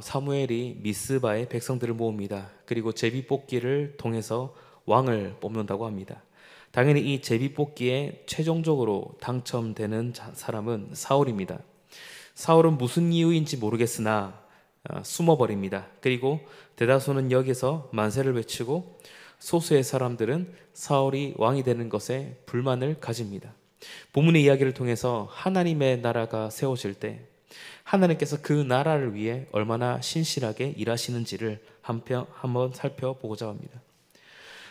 사무엘이 미스바의 백성들을 모읍니다. 그리고 제비뽑기를 통해서 왕을 뽑는다고 합니다. 당연히 이 제비뽑기에 최종적으로 당첨되는 사람은 사울입니다. 사울은 무슨 이유인지 모르겠으나 숨어버립니다. 그리고 대다수는 여기서 만세를 외치고 소수의 사람들은 사울이 왕이 되는 것에 불만을 가집니다. 본문의 이야기를 통해서 하나님의 나라가 세워질 때 하나님께서 그 나라를 위해 얼마나 신실하게 일하시는지를 한번 살펴보고자 합니다.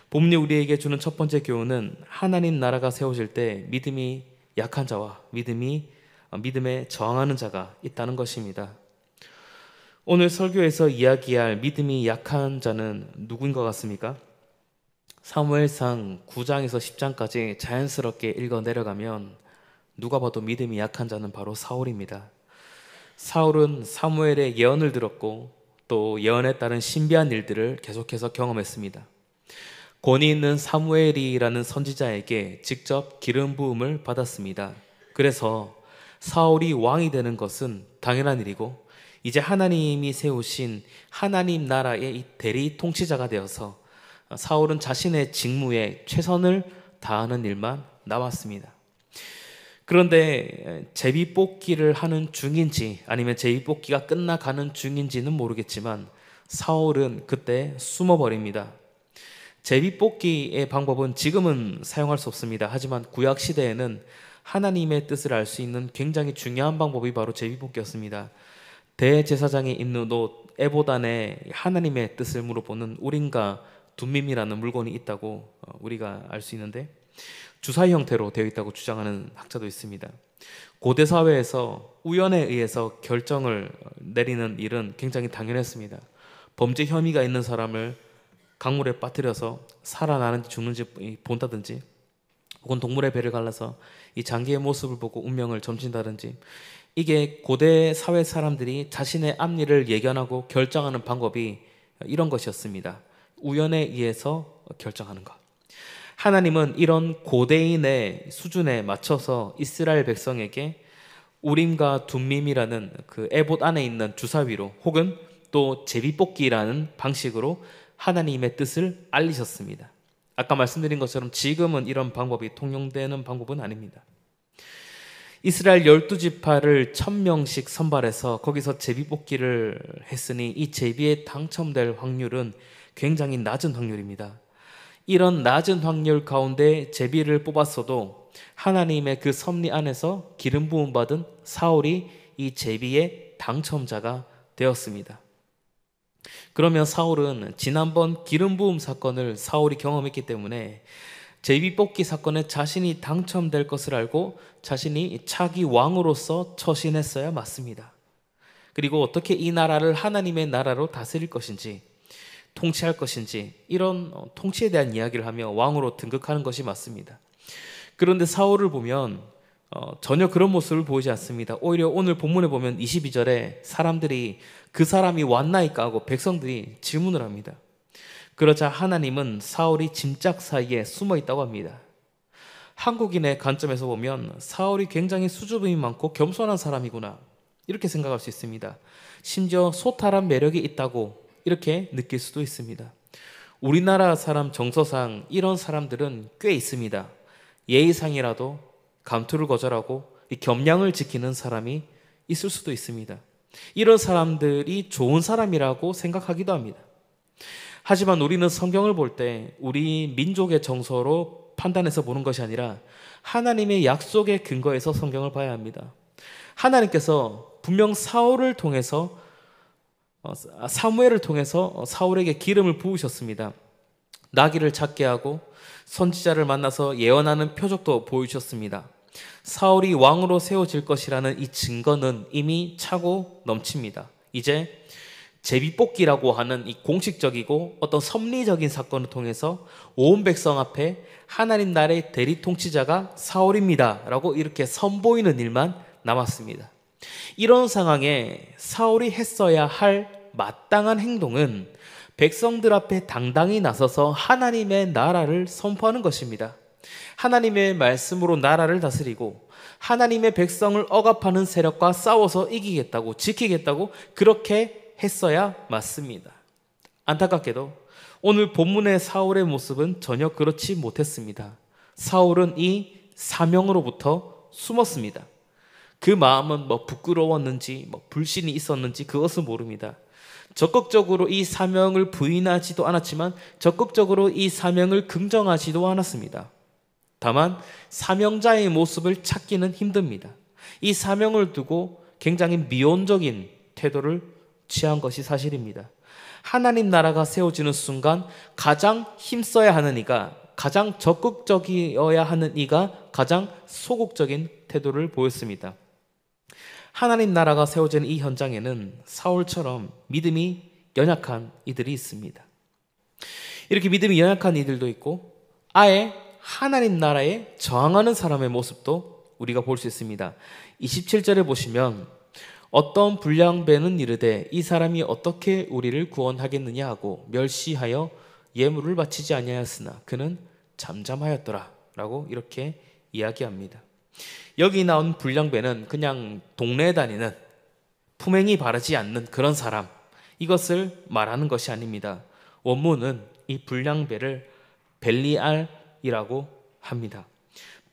본문이 우리에게 주는 첫 번째 교훈은 하나님 나라가 세워질 때 믿음이 약한 자와 믿음에 저항하는 자가 있다는 것입니다. 오늘 설교에서 이야기할 믿음이 약한 자는 누구인 것 같습니까? 사무엘상 9장에서 10장까지 자연스럽게 읽어 내려가면 누가 봐도 믿음이 약한 자는 바로 사울입니다. 사울은 사무엘의 예언을 들었고 또 예언에 따른 신비한 일들을 계속해서 경험했습니다. 권위 있는 사무엘이라는 선지자에게 직접 기름 부음을 받았습니다. 그래서 사울이 왕이 되는 것은 당연한 일이고 이제 하나님이 세우신 하나님 나라의 이 대리 통치자가 되어서 사울은 자신의 직무에 최선을 다하는 일만 남았습니다. 그런데 제비뽑기를 하는 중인지 아니면 제비뽑기가 끝나가는 중인지는 모르겠지만 사울은 그때 숨어버립니다. 제비뽑기의 방법은 지금은 사용할 수 없습니다. 하지만 구약시대에는 하나님의 뜻을 알 수 있는 굉장히 중요한 방법이 바로 제비뽑기였습니다. 대제사장이 입는 옷 에봇 안에 하나님의 뜻을 물어보는 우림과 둠밈이라는 물건이 있다고 우리가 알 수 있는데 주사위 형태로 되어 있다고 주장하는 학자도 있습니다. 고대 사회에서 우연에 의해서 결정을 내리는 일은 굉장히 당연했습니다. 범죄 혐의가 있는 사람을 강물에 빠뜨려서 살아나는지 죽는지 본다든지 혹은 동물의 배를 갈라서 이 장기의 모습을 보고 운명을 점친다든지 이게 고대 사회 사람들이 자신의 앞일을 예견하고 결정하는 방법이 이런 것이었습니다. 우연에 의해서 결정하는 것. 하나님은 이런 고대인의 수준에 맞춰서 이스라엘 백성에게 우림과 둠밈이라는 그 에봇 안에 있는 주사위로 혹은 또 제비뽑기라는 방식으로 하나님의 뜻을 알리셨습니다. 아까 말씀드린 것처럼 지금은 이런 방법이 통용되는 방법은 아닙니다. 이스라엘 12지파를 1000명씩 선발해서 거기서 제비뽑기를 했으니 이 제비에 당첨될 확률은 굉장히 낮은 확률입니다. 이런 낮은 확률 가운데 제비를 뽑았어도 하나님의 그 섭리 안에서 기름 부음 받은 사울이 이 제비의 당첨자가 되었습니다. 그러면 사울은 지난번 기름 부음 사건을 사울이 경험했기 때문에 제비뽑기 사건에 자신이 당첨될 것을 알고 자신이 차기 왕으로서 처신했어야 맞습니다. 그리고 어떻게 이 나라를 하나님의 나라로 다스릴 것인지 통치할 것인지 이런 통치에 대한 이야기를 하며 왕으로 등극하는 것이 맞습니다. 그런데 사울을 보면 전혀 그런 모습을 보이지 않습니다. 오히려 오늘 본문에 보면 22절에 사람들이 그 사람이 왔나이까 하고 백성들이 질문을 합니다. 그러자 하나님은 사울이 짐짝 사이에 숨어 있다고 합니다. 한국인의 관점에서 보면 사울이 굉장히 수줍음이 많고 겸손한 사람이구나 이렇게 생각할 수 있습니다. 심지어 소탈한 매력이 있다고 이렇게 느낄 수도 있습니다. 우리나라 사람 정서상 이런 사람들은 꽤 있습니다. 예의상이라도 감투를 거절하고 겸양을 지키는 사람이 있을 수도 있습니다. 이런 사람들이 좋은 사람이라고 생각하기도 합니다. 하지만 우리는 성경을 볼 때 우리 민족의 정서로 판단해서 보는 것이 아니라 하나님의 약속의 근거에서 성경을 봐야 합니다. 하나님께서 분명 사무엘을 통해서 사울에게 기름을 부으셨습니다. 나귀를 찾게 하고 선지자를 만나서 예언하는 표적도 보여주셨습니다. 사울이 왕으로 세워질 것이라는 이 증거는 이미 차고 넘칩니다. 이제 제비뽑기라고 하는 이 공식적이고 어떤 섭리적인 사건을 통해서 온 백성 앞에 하나님 나라의 대리 통치자가 사울입니다 라고 이렇게 선보이는 일만 남았습니다. 이런 상황에 사울이 했어야 할 마땅한 행동은 백성들 앞에 당당히 나서서 하나님의 나라를 선포하는 것입니다. 하나님의 말씀으로 나라를 다스리고 하나님의 백성을 억압하는 세력과 싸워서 이기겠다고, 지키겠다고 그렇게 했어야 맞습니다. 안타깝게도 오늘 본문의 사울의 모습은 전혀 그렇지 못했습니다. 사울은 이 사명으로부터 숨었습니다. 그 마음은 부끄러웠는지 불신이 있었는지 그것은 모릅니다. 적극적으로 이 사명을 부인하지도 않았지만 적극적으로 이 사명을 긍정하지도 않았습니다. 다만 사명자의 모습을 찾기는 힘듭니다. 이 사명을 두고 굉장히 미온적인 태도를 취한 것이 사실입니다. 하나님 나라가 세워지는 순간 가장 힘써야 하는 이가, 가장 적극적이어야 하는 이가 가장 소극적인 태도를 보였습니다. 하나님 나라가 세워지는 이 현장에는 사울처럼 믿음이 연약한 이들이 있습니다. 이렇게 믿음이 연약한 이들도 있고 아예 하나님 나라에 저항하는 사람의 모습도 우리가 볼 수 있습니다. 27절에 보시면 어떤 불량배는 이르되 이 사람이 어떻게 우리를 구원하겠느냐 하고 멸시하여 예물을 바치지 아니하였으나 그는 잠잠하였더라 라고 이렇게 이야기합니다. 여기 나온 불량배는 그냥 동네에 다니는 품행이 바르지 않는 그런 사람, 이것을 말하는 것이 아닙니다. 원문은 이 불량배를 벨리알이라고 합니다.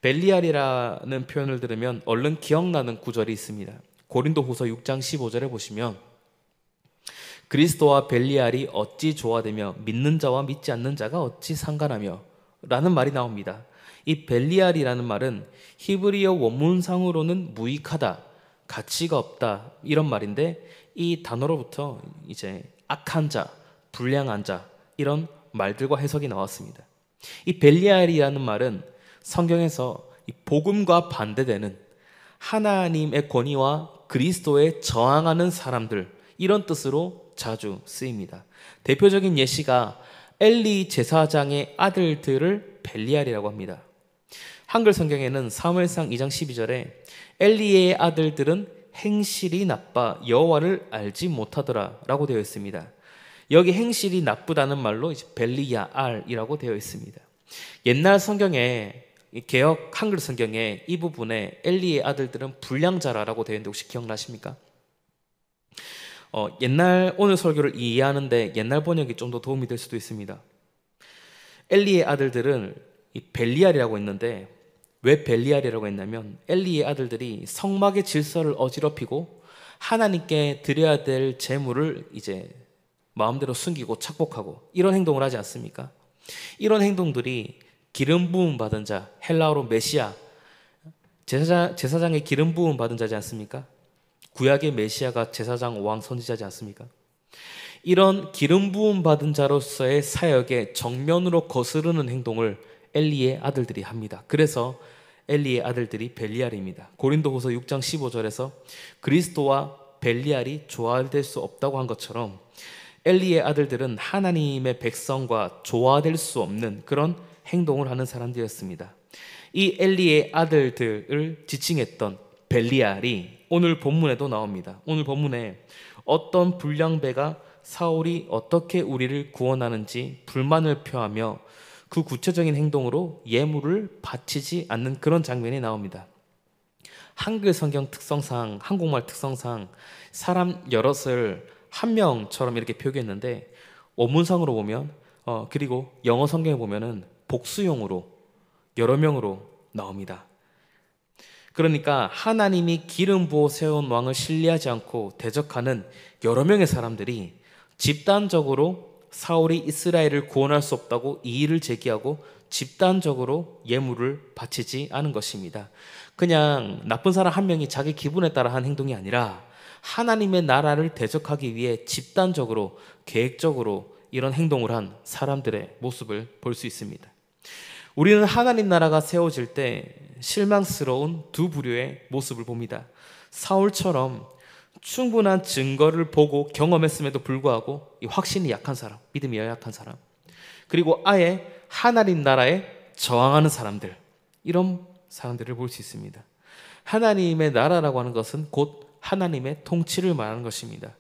벨리알이라는 표현을 들으면 얼른 기억나는 구절이 있습니다. 고린도후서 6장 15절에 보시면 그리스도와 벨리알이 어찌 조화되며 믿는 자와 믿지 않는 자가 어찌 상관하며 라는 말이 나옵니다. 이 벨리알이라는 말은 히브리어 원문상으로는 무익하다, 가치가 없다 이런 말인데 이 단어로부터 이제 악한 자, 불량한 자 이런 말들과 해석이 나왔습니다. 이 벨리알이라는 말은 성경에서 이 복음과 반대되는 하나님의 권위와 그리스도에 저항하는 사람들 이런 뜻으로 자주 쓰입니다. 대표적인 예시가 엘리 제사장의 아들들을 벨리알이라고 합니다. 한글 성경에는 사무엘상 2장 12절에 엘리의 아들들은 행실이 나빠 여호와를 알지 못하더라 라고 되어 있습니다. 여기 행실이 나쁘다는 말로 이제 벨리야알이라고 되어 있습니다. 옛날 성경에 개역 한글 성경에 이 부분에 엘리의 아들들은 불량자라고 되어 있는데 혹시 기억나십니까? 오늘 설교를 이해하는데 옛날 번역이 좀 더 도움이 될 수도 있습니다. 엘리의 아들들은 이 벨리알이라고 했는데 왜 벨리알이라고 했냐면 엘리의 아들들이 성막의 질서를 어지럽히고 하나님께 드려야 될 제물을 이제 마음대로 숨기고 착복하고 이런 행동을 하지 않습니까? 이런 행동들이 기름 부음 받은 자, 헬라어로 메시아, 제사장의 기름 부음 받은 자지 않습니까? 구약의 메시아가 제사장, 왕, 선지자지 않습니까? 이런 기름 부음 받은 자로서의 사역에 정면으로 거스르는 행동을 엘리의 아들들이 합니다. 그래서 엘리의 아들들이 벨리알입니다. 고린도후서 6장 15절에서 그리스도와 벨리알이 조화될 수 없다고 한 것처럼 엘리의 아들들은 하나님의 백성과 조화될 수 없는 그런 행동을 하는 사람들이었습니다. 이 엘리의 아들들을 지칭했던 벨리알이 오늘 본문에도 나옵니다. 오늘 본문에 어떤 불량배가 사울이 어떻게 우리를 구원하는지 불만을 표하며 그 구체적인 행동으로 예물을 바치지 않는 그런 장면이 나옵니다. 한글 성경 특성상, 한국말 특성상 사람 여럿을 한 명처럼 이렇게 표기했는데 원문상으로 보면 그리고 영어 성경에 보면은 복수용으로 여러 명으로 나옵니다. 그러니까 하나님이 기름 부어 세운 왕을 신뢰하지 않고 대적하는 여러 명의 사람들이 집단적으로 사울이 이스라엘을 구원할 수 없다고 이의를 제기하고 집단적으로 예물을 바치지 않은 것입니다. 그냥 나쁜 사람 한 명이 자기 기분에 따라 한 행동이 아니라 하나님의 나라를 대적하기 위해 집단적으로 계획적으로 이런 행동을 한 사람들의 모습을 볼 수 있습니다. 우리는 하나님 나라가 세워질 때 실망스러운 두 부류의 모습을 봅니다. 사울처럼 충분한 증거를 보고 경험했음에도 불구하고 이 확신이 약한 사람, 믿음이 연약한 사람, 그리고 아예 하나님 나라에 저항하는 사람들, 이런 사람들을 볼 수 있습니다. 하나님의 나라라고 하는 것은 곧 하나님의 통치를 말하는 것입니다.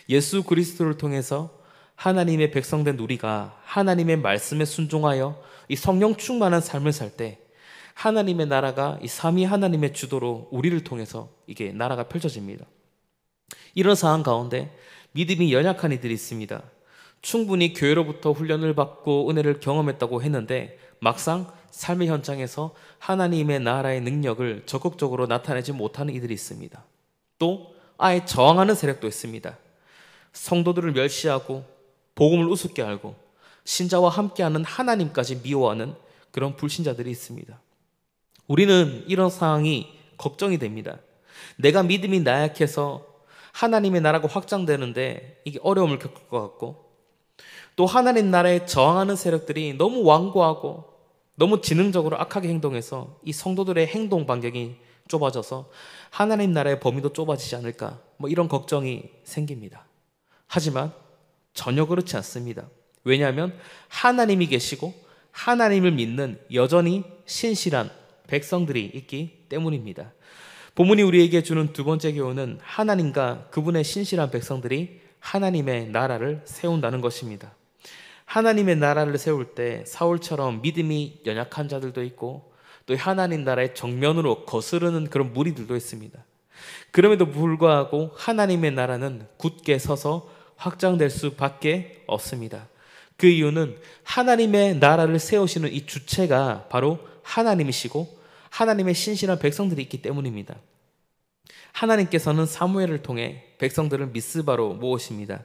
예수 그리스도를 통해서 하나님의 백성된 우리가 하나님의 말씀에 순종하여 이 성령 충만한 삶을 살 때 하나님의 나라가 이 삼위 하나님의 주도로 우리를 통해서 이게 나라가 펼쳐집니다. 이런 상황 가운데 믿음이 연약한 이들이 있습니다. 충분히 교회로부터 훈련을 받고 은혜를 경험했다고 했는데 막상 삶의 현장에서 하나님의 나라의 능력을 적극적으로 나타내지 못하는 이들이 있습니다. 또 아예 저항하는 세력도 있습니다. 성도들을 멸시하고 복음을 우습게 알고 신자와 함께하는 하나님까지 미워하는 그런 불신자들이 있습니다. 우리는 이런 상황이 걱정이 됩니다. 내가 믿음이 나약해서 하나님의 나라가 확장되는데 이게 어려움을 겪을 것 같고, 또 하나님 나라에 저항하는 세력들이 너무 완고하고 너무 지능적으로 악하게 행동해서 이 성도들의 행동 반경이 좁아져서 하나님 나라의 범위도 좁아지지 않을까, 이런 걱정이 생깁니다. 하지만 전혀 그렇지 않습니다. 왜냐하면 하나님이 계시고 하나님을 믿는 여전히 신실한 백성들이 있기 때문입니다. 본문이 우리에게 주는 두 번째 교훈은 하나님과 그분의 신실한 백성들이 하나님의 나라를 세운다는 것입니다. 하나님의 나라를 세울 때 사울처럼 믿음이 연약한 자들도 있고 또 하나님 나라의 정면으로 거스르는 그런 무리들도 있습니다. 그럼에도 불구하고 하나님의 나라는 굳게 서서 확장될 수밖에 없습니다. 그 이유는 하나님의 나라를 세우시는 이 주체가 바로 하나님이시고 하나님의 신실한 백성들이 있기 때문입니다. 하나님께서는 사무엘을 통해 백성들을 미스바로 모으십니다.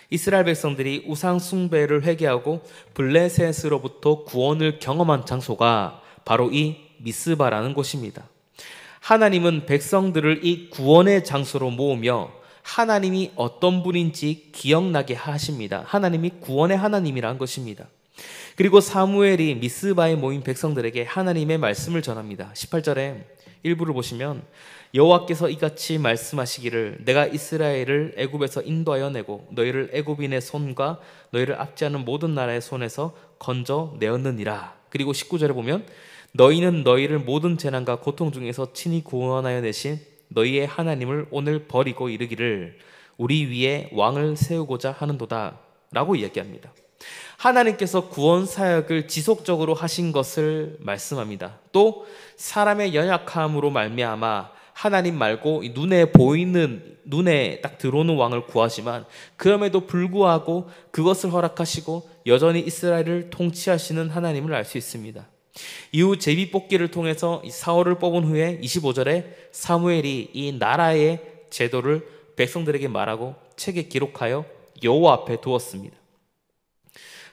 이스라엘 백성들이 우상 숭배를 회개하고 블레셋으로부터 구원을 경험한 장소가 바로 이 미스바라는 곳입니다. 하나님은 백성들을 이 구원의 장소로 모으며 하나님이 어떤 분인지 기억나게 하십니다. 하나님이 구원의 하나님이라는 것입니다. 그리고 사무엘이 미스바에 모인 백성들에게 하나님의 말씀을 전합니다. 18절에 일부를 보시면 여호와께서 이같이 말씀하시기를 내가 이스라엘을 애굽에서 인도하여 내고 너희를 애굽인의 손과 너희를 압제하는 모든 나라의 손에서 건져 내었느니라. 그리고 19절에 보면 너희는 너희를 모든 재난과 고통 중에서 친히 구원하여 내신 너희의 하나님을 오늘 버리고 이르기를 우리 위에 왕을 세우고자 하는도다 라고 이야기합니다. 하나님께서 구원 사역을 지속적으로 하신 것을 말씀합니다. 또 사람의 연약함으로 말미암아 하나님 말고 눈에 보이는, 눈에 딱 들어오는 왕을 구하지만 그럼에도 불구하고 그것을 허락하시고 여전히 이스라엘을 통치하시는 하나님을 알 수 있습니다. 이후 제비뽑기를 통해서 사울을 뽑은 후에 25절에 사무엘이 이 나라의 제도를 백성들에게 말하고 책에 기록하여 여호와 앞에 두었습니다.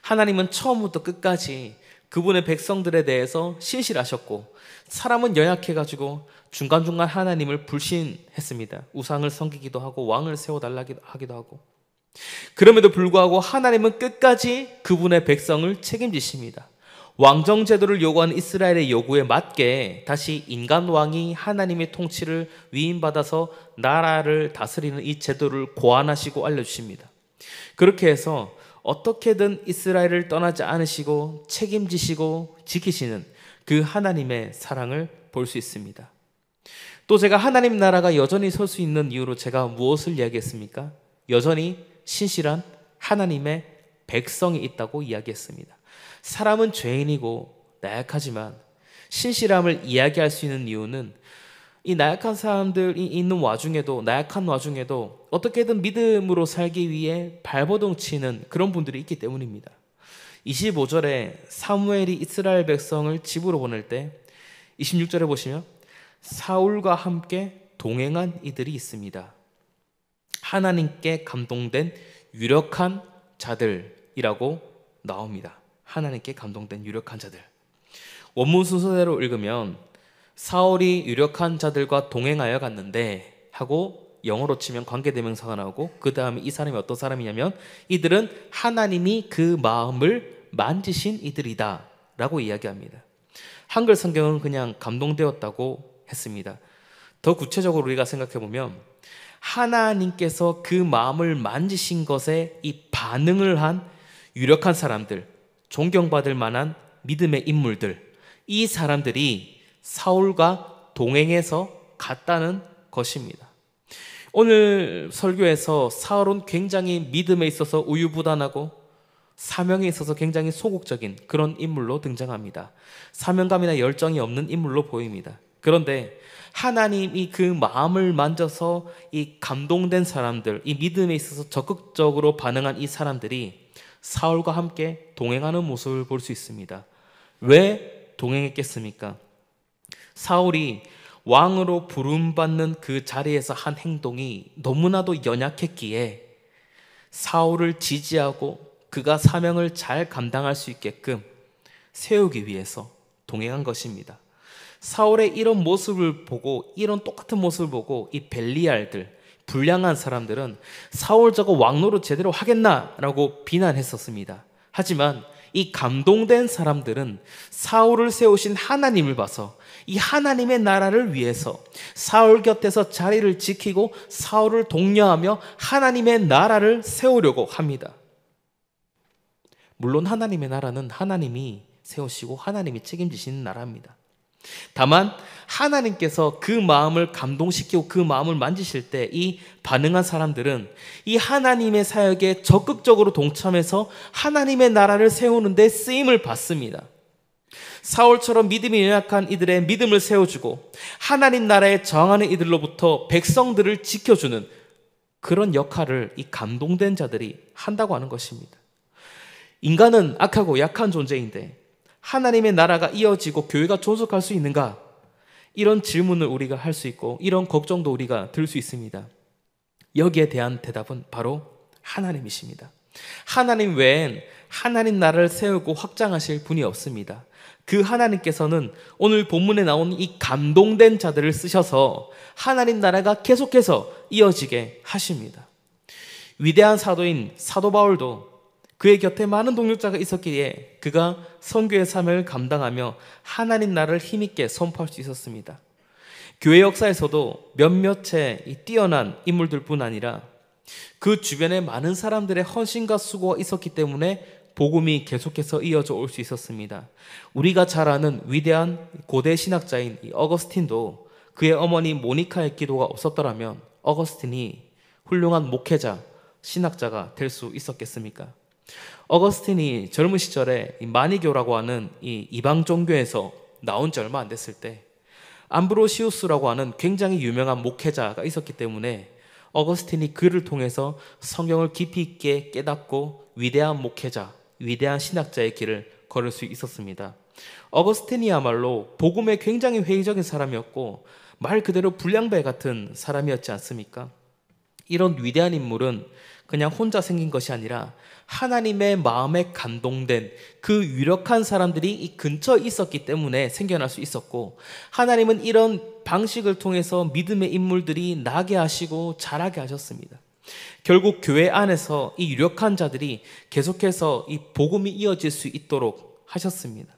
하나님은 처음부터 끝까지 그분의 백성들에 대해서 신실하셨고 사람은 연약해가지고 중간중간 하나님을 불신했습니다. 우상을 섬기기도 하고 왕을 세워달라 하기도 하고, 그럼에도 불구하고 하나님은 끝까지 그분의 백성을 책임지십니다. 왕정제도를 요구하는 이스라엘의 요구에 맞게 다시 인간 왕이 하나님의 통치를 위임받아서 나라를 다스리는 이 제도를 고안하시고 알려주십니다. 그렇게 해서 어떻게든 이스라엘을 떠나지 않으시고 책임지시고 지키시는 그 하나님의 사랑을 볼 수 있습니다. 또 제가 하나님 나라가 여전히 설 수 있는 이유로 제가 무엇을 이야기했습니까? 여전히 신실한 하나님의 백성이 있다고 이야기했습니다. 사람은 죄인이고 나약하지만 신실함을 이야기할 수 있는 이유는 이 나약한 사람들이 있는 와중에도, 나약한 와중에도 어떻게든 믿음으로 살기 위해 발버둥 치는 그런 분들이 있기 때문입니다. 25절에 사무엘이 이스라엘 백성을 집으로 보낼 때 26절에 보시면 사울과 함께 동행한 이들이 있습니다. 하나님께 감동된 유력한 자들이라고 나옵니다. 하나님께 감동된 유력한 자들. 원문 순서대로 읽으면 사울이 유력한 자들과 동행하여 갔는데 하고 영어로 치면 관계대명사가 나오고 그 다음에 이 사람이 어떤 사람이냐면 이들은 하나님이 그 마음을 만지신 이들이다 라고 이야기합니다. 한글 성경은 그냥 감동되었다고 했습니다. 더 구체적으로 우리가 생각해보면 하나님께서 그 마음을 만지신 것에 이 반응을 한 유력한 사람들, 존경받을 만한 믿음의 인물들, 이 사람들이 사울과 동행해서 갔다는 것입니다. 오늘 설교에서 사울은 굉장히 믿음에 있어서 우유부단하고 사명에 있어서 굉장히 소극적인 그런 인물로 등장합니다. 사명감이나 열정이 없는 인물로 보입니다. 그런데 하나님이 그 마음을 만져서 이 감동된 사람들, 이 믿음에 있어서 적극적으로 반응한 이 사람들이 사울과 함께 동행하는 모습을 볼 수 있습니다. 왜 동행했겠습니까? 사울이 왕으로 부름받는 그 자리에서 한 행동이 너무나도 연약했기에 사울을 지지하고 그가 사명을 잘 감당할 수 있게끔 세우기 위해서 동행한 것입니다. 사울의 이런 모습을 보고, 이런 똑같은 모습을 보고 이 벨리알들, 불량한 사람들은 사울 저거 왕노릇 제대로 하겠나라고 비난했었습니다. 하지만 이 감동된 사람들은 사울을 세우신 하나님을 봐서 이 하나님의 나라를 위해서 사울 곁에서 자리를 지키고 사울을 독려하며 하나님의 나라를 세우려고 합니다. 물론 하나님의 나라는 하나님이 세우시고 하나님이 책임지시는 나라입니다. 다만 하나님께서 그 마음을 감동시키고 그 마음을 만지실 때 이 반응한 사람들은 이 하나님의 사역에 적극적으로 동참해서 하나님의 나라를 세우는 데 쓰임을 받습니다. 사울처럼 믿음이 연약한 이들의 믿음을 세워주고 하나님 나라에 저항하는 이들로부터 백성들을 지켜주는 그런 역할을 이 감동된 자들이 한다고 하는 것입니다. 인간은 악하고 약한 존재인데 하나님의 나라가 이어지고 교회가 존속할 수 있는가? 이런 질문을 우리가 할 수 있고 이런 걱정도 우리가 들 수 있습니다. 여기에 대한 대답은 바로 하나님이십니다. 하나님 외엔 하나님 나라를 세우고 확장하실 분이 없습니다. 그 하나님께서는 오늘 본문에 나온 이 감동된 자들을 쓰셔서 하나님 나라가 계속해서 이어지게 하십니다. 위대한 사도인 사도 바울도 그의 곁에 많은 동력자가 있었기에 그가 선교의 사명을 감당하며 하나님 나라를 힘있게 선포할 수 있었습니다. 교회 역사에서도 몇몇의 뛰어난 인물들뿐 아니라 그 주변에 많은 사람들의 헌신과 수고가 있었기 때문에 복음이 계속해서 이어져 올 수 있었습니다. 우리가 잘 아는 위대한 고대 신학자인 어거스틴도 그의 어머니 모니카의 기도가 없었더라면 어거스틴이 훌륭한 목회자, 신학자가 될 수 있었겠습니까? 어거스틴이 젊은 시절에 마니교라고 하는 이 이방 종교에서 나온 지 얼마 안 됐을 때 암브로시우스라고 하는 굉장히 유명한 목회자가 있었기 때문에 어거스틴이 그를 통해서 성경을 깊이 있게 깨닫고 위대한 목회자, 위대한 신학자의 길을 걸을 수 있었습니다. 어거스틴이야말로 복음에 굉장히 회의적인 사람이었고 말 그대로 불량배 같은 사람이었지 않습니까? 이런 위대한 인물은 그냥 혼자 생긴 것이 아니라 하나님의 마음에 감동된 그 유력한 사람들이 이 근처에 있었기 때문에 생겨날 수 있었고, 하나님은 이런 방식을 통해서 믿음의 인물들이 나게 하시고 자라게 하셨습니다. 결국 교회 안에서 이 유력한 자들이 계속해서 이 복음이 이어질 수 있도록 하셨습니다.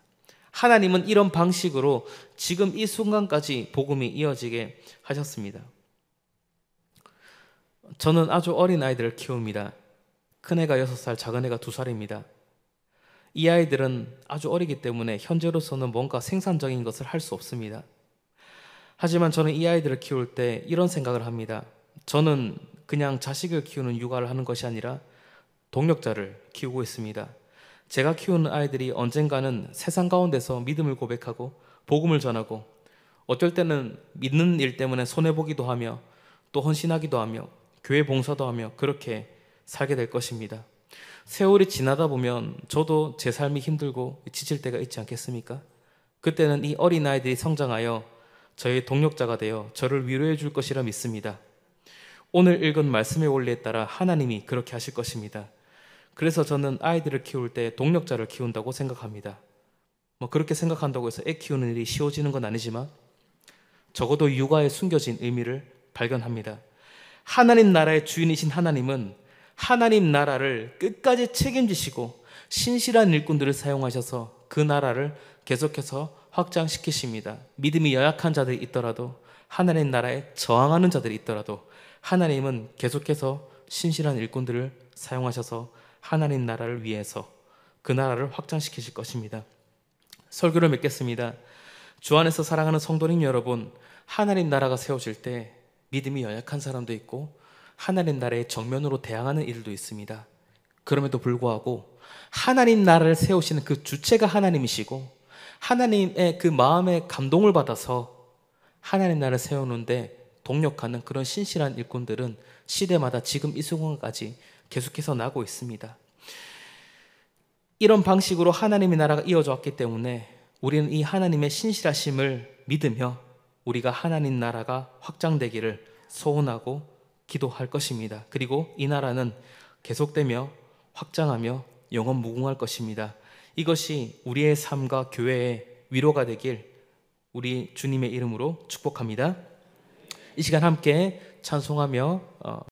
하나님은 이런 방식으로 지금 이 순간까지 복음이 이어지게 하셨습니다. 저는 아주 어린 아이들을 키웁니다. 큰애가 6살, 작은애가 2살입니다. 이 아이들은 아주 어리기 때문에 현재로서는 뭔가 생산적인 것을 할 수 없습니다. 하지만 저는 이 아이들을 키울 때 이런 생각을 합니다. 저는 그냥 자식을 키우는 육아를 하는 것이 아니라 동력자를 키우고 있습니다. 제가 키우는 아이들이 언젠가는 세상 가운데서 믿음을 고백하고 복음을 전하고 어쩔 때는 믿는 일 때문에 손해보기도 하며 또 헌신하기도 하며 교회 봉사도 하며 그렇게 살게 될 것입니다. 세월이 지나다 보면 저도 제 삶이 힘들고 지칠 때가 있지 않겠습니까? 그때는 이 어린아이들이 성장하여 저의 동력자가 되어 저를 위로해 줄 것이라 믿습니다. 오늘 읽은 말씀의 원리에 따라 하나님이 그렇게 하실 것입니다. 그래서 저는 아이들을 키울 때 동력자를 키운다고 생각합니다. 그렇게 생각한다고 해서 애 키우는 일이 쉬워지는 건 아니지만 적어도 육아에 숨겨진 의미를 발견합니다. 하나님 나라의 주인이신 하나님은 하나님 나라를 끝까지 책임지시고 신실한 일꾼들을 사용하셔서 그 나라를 계속해서 확장시키십니다. 믿음이 연약한 자들이 있더라도 하나님 나라에 저항하는 자들이 있더라도 하나님은 계속해서 신실한 일꾼들을 사용하셔서 하나님 나라를 위해서 그 나라를 확장시키실 것입니다. 설교를 맺겠습니다. 주 안에서 사랑하는 성도님 여러분, 하나님 나라가 세워질 때 믿음이 연약한 사람도 있고 하나님 나라의 정면으로 대항하는 일도 있습니다. 그럼에도 불구하고 하나님 나라를 세우시는 그 주체가 하나님이시고 하나님의 그 마음에 감동을 받아서 하나님 나라를 세우는데 동력하는 그런 신실한 일꾼들은 시대마다 지금 이 순간까지 계속해서 나고 있습니다. 이런 방식으로 하나님의 나라가 이어져 왔기 때문에 우리는 이 하나님의 신실하심을 믿으며 우리가 하나님 나라가 확장되기를 소원하고 기도할 것입니다. 그리고 이 나라는 계속되며 확장하며 영원 무궁할 것입니다. 이것이 우리의 삶과 교회의 위로가 되길 우리 주님의 이름으로 축복합니다. 이 시간 함께 찬송하며